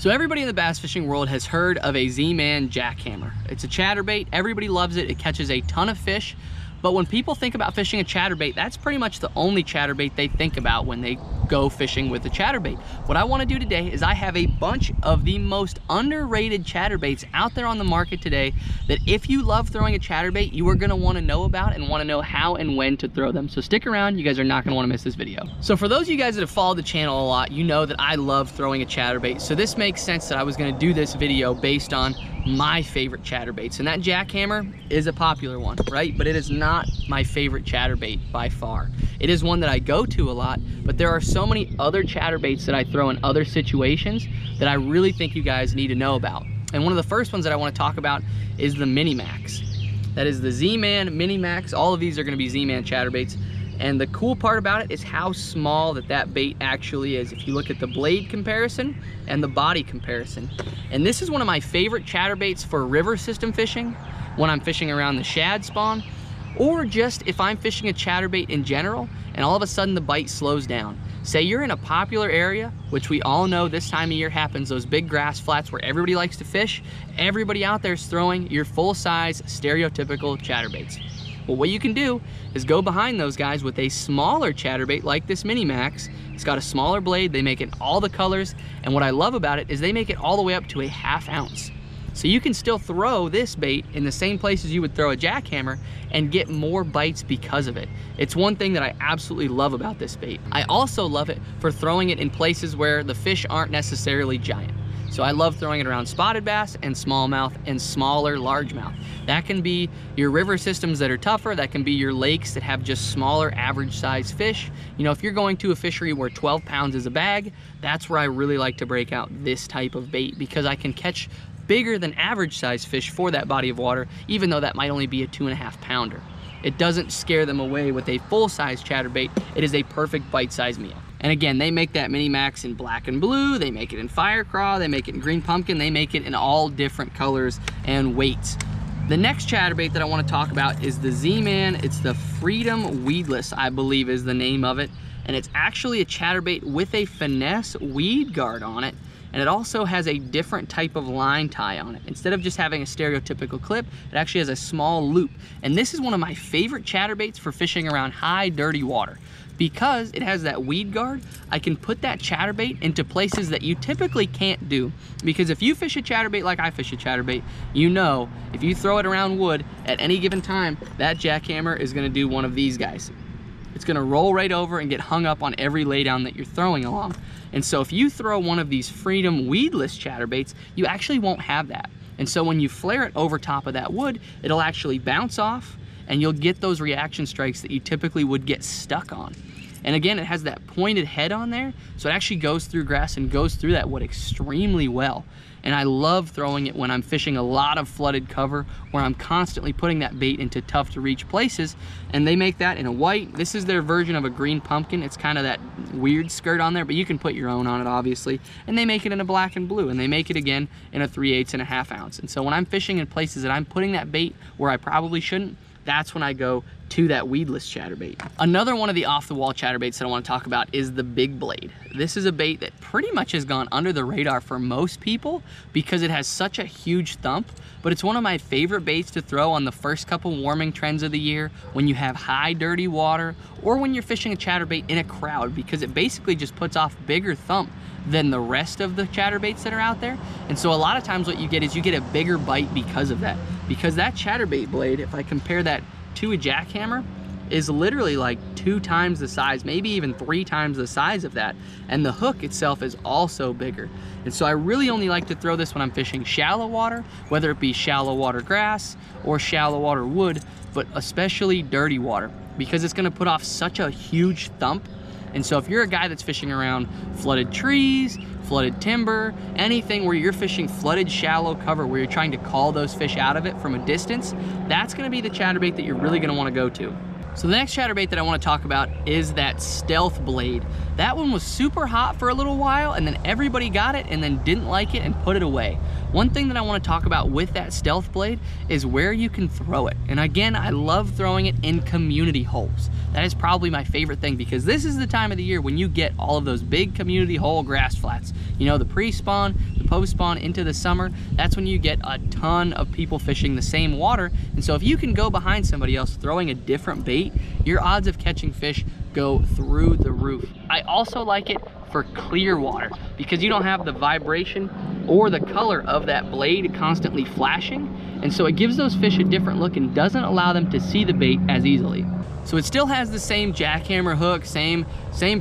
So everybody in the bass fishing world has heard of a Z-Man jackhammer. It's a chatterbait, everybody loves it, it catches a ton of fish, but when people think about fishing a chatterbait, that's pretty much the only chatterbait they think about when they go fishing with a chatterbait. What I want to do today is I have a bunch of the most underrated chatterbaits out there on the market today that if you love throwing a chatterbait, you are going to want to know about and want to know how and when to throw them. So stick around, you guys are not going to want to miss this video. So for those of you guys that have followed the channel a lot, you know that I love throwing a chatterbait. So this makes sense that I was going to do this video based on my favorite chatterbaits, and that jackhammer is a popular one, right? But it is not my favorite chatterbait by far. It is one that I go to a lot, but there are so many other chatterbaits that I throw in other situations that I really think you guys need to know about. And one of the first ones that I want to talk about is the Minimax. That is the Z-Man Minimax. All of these are going to be Z-Man chatterbaits. And the cool part about it is how small that bait actually is. If you look at the blade comparison and the body comparison. And this is one of my favorite chatterbaits for river system fishing, when I'm fishing around the shad spawn, or just if I'm fishing a chatterbait in general and all of a sudden the bite slows down. Say you're in a popular area, which we all know this time of year happens, those big grass flats where everybody likes to fish, everybody out there is throwing your full-size stereotypical chatterbaits. Well, what you can do is go behind those guys with a smaller chatterbait like this Minimax. It's got a smaller blade, they make it all the colors, and what I love about it is they make it all the way up to a ½ ounce. So you can still throw this bait in the same places you would throw a jackhammer and get more bites because of it. It's one thing that I absolutely love about this bait. I also love it for throwing it in places where the fish aren't necessarily giant. So I love throwing it around spotted bass and smallmouth and smaller largemouth. That can be your river systems that are tougher. That can be your lakes that have just smaller average size fish. You know, if you're going to a fishery where 12 pounds is a bag, that's where I really like to break out this type of bait because I can catch bigger than average size fish for that body of water, even though that might only be a 2.5 pounder. It doesn't scare them away with a full-size chatterbait. It is a perfect bite-sized meal. And again, they make that Minimax in black and blue, they make it in Firecraw, they make it in green pumpkin, they make it in all different colors and weights. The next chatterbait that I want to talk about is the Z-Man. It's the Freedom Weedless, I believe is the name of it. And it's actually a chatterbait with a finesse weed guard on it. And it also has a different type of line tie on it. Instead of just having a stereotypical clip, it actually has a small loop. And this is one of my favorite chatterbaits for fishing around high, dirty water. Because it has that weed guard, I can put that chatterbait into places that you typically can't do. Because if you fish a chatterbait like I fish a chatterbait, you know if you throw it around wood at any given time, that jackhammer is gonna do one of these guys. It's gonna roll right over and get hung up on every laydown that you're throwing along. And so if you throw one of these Freedom Weedless chatterbaits, you actually won't have that. And so when you flare it over top of that wood, it'll actually bounce off and you'll get those reaction strikes that you typically would get stuck on. And again, it has that pointed head on there, so it actually goes through grass and goes through that wood extremely well. And I love throwing it when I'm fishing a lot of flooded cover where I'm constantly putting that bait into tough to reach places. And they make that in a white. This is their version of a green pumpkin. It's kind of that weird skirt on there, but you can put your own on it obviously. And they make it in a black and blue, and they make it again in a 3/8 and a ½ ounce. And so when I'm fishing in places that I'm putting that bait where I probably shouldn't, that's when I go to that weedless chatterbait. Another one of the off-the-wall chatterbaits that I want to talk about is the big blade. This is a bait that pretty much has gone under the radar for most people because it has such a huge thump, but it's one of my favorite baits to throw on the first couple warming trends of the year when you have high dirty water or when you're fishing a chatterbait in a crowd, because it basically just puts off bigger thump than the rest of the chatterbaits that are out there. And so a lot of times what you get is you get a bigger bite because of that. Because that chatterbait blade, if I compare that to a jackhammer, is literally like 2 times the size, maybe even 3 times the size of that. And the hook itself is also bigger. And so I really only like to throw this when I'm fishing shallow water, whether it be shallow water grass or shallow water wood, but especially dirty water, because it's gonna put off such a huge thump. And so if you're a guy that's fishing around flooded trees, flooded timber, anything where you're fishing flooded shallow cover where you're trying to call those fish out of it from a distance, that's gonna be the chatterbait that you're really gonna wanna go to. So the next chatterbait that I want to talk about is that Stealth Blade. That one was super hot for a little while, and then everybody got it and then didn't like it and put it away. One thing that I want to talk about with that Stealth Blade is where you can throw it. And again, I love throwing it in community holes. that is probably my favorite thing, because this is the time of the year when you get all of those big community hole grass flats. You know, the pre-spawn, the post-spawn into the summer, that's when you get a ton of people fishing the same water. And so if you can go behind somebody else throwing a different bait, your odds of catching fish go through the roof. I also like it for clear water because you don't have the vibration or the color of that blade constantly flashing, and so it gives those fish a different look and doesn't allow them to see the bait as easily. So it still has the same jackhammer hook, same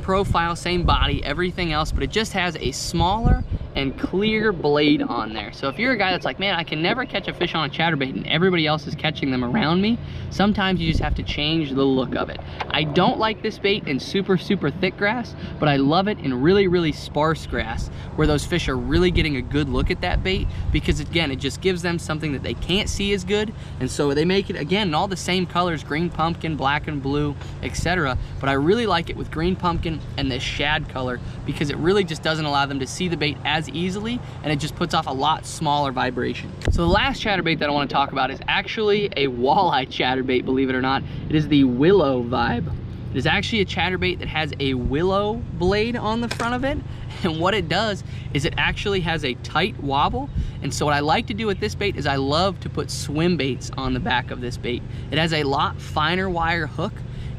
profile, same body, everything else, but it just has a smaller and clear blade on there. So if you're a guy that's like, man, I can never catch a fish on a chatterbait and everybody else is catching them around me, sometimes you just have to change the look of it. I don't like this bait in super thick grass, but I love it in really sparse grass where those fish are really getting a good look at that bait, because again, it just gives them something that they can't see as good. And so they make it, again, in all the same colors, green pumpkin, black and blue, etc. But I really like it with green pumpkin and this shad color because it really just doesn't allow them to see the bait as easily, and it just puts off a lot smaller vibration. So the last chatterbait that I want to talk about is actually a walleye chatterbait, believe it or not. It is the Willow Vibe. It is actually a chatterbait that has a willow blade on the front of it, and what it does is it actually has a tight wobble. And so what I like to do with this bait is I love to put swim baits on the back of this bait. It has a lot finer wire hook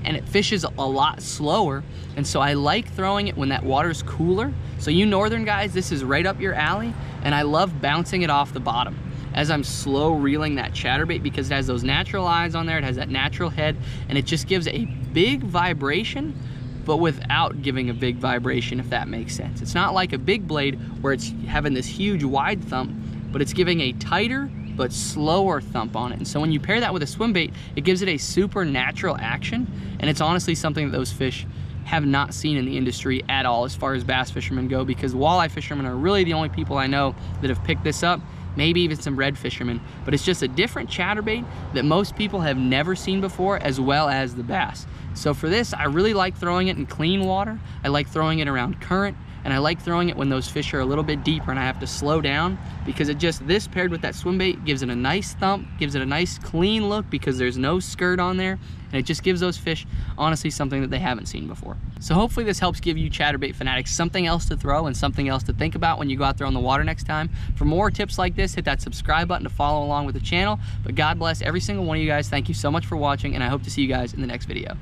and it fishes a lot slower, and so I like throwing it when that water's cooler. So you northern guys, this is right up your alley, and I love bouncing it off the bottom as I'm slow reeling that chatterbait because it has those natural eyes on there, it has that natural head, and it just gives a big vibration but without giving a big vibration, if that makes sense. It's not like a big blade where it's having this huge wide thump, but it's giving a tighter but slower thump on it. And so when you pair that with a swim bait, it gives it a super natural action, and it's honestly something that those fish have not seen in the industry at all as far as bass fishermen go, because walleye fishermen are really the only people I know that have picked this up, maybe even some red fishermen. But it's just a different chatterbait that most people have never seen before, as well as the bass. So for this, I really like throwing it in clean water. I like throwing it around current, and I like throwing it when those fish are a little bit deeper and I have to slow down, because it just, this paired with that swim bait gives it a nice thump, gives it a nice clean look because there's no skirt on there, and it just gives those fish honestly something that they haven't seen before. So hopefully this helps give you chatterbait fanatics something else to throw and something else to think about when you go out there on the water next time. For more tips like this, hit that subscribe button to follow along with the channel. But God bless every single one of you guys. Thank you so much for watching, and I hope to see you guys in the next video.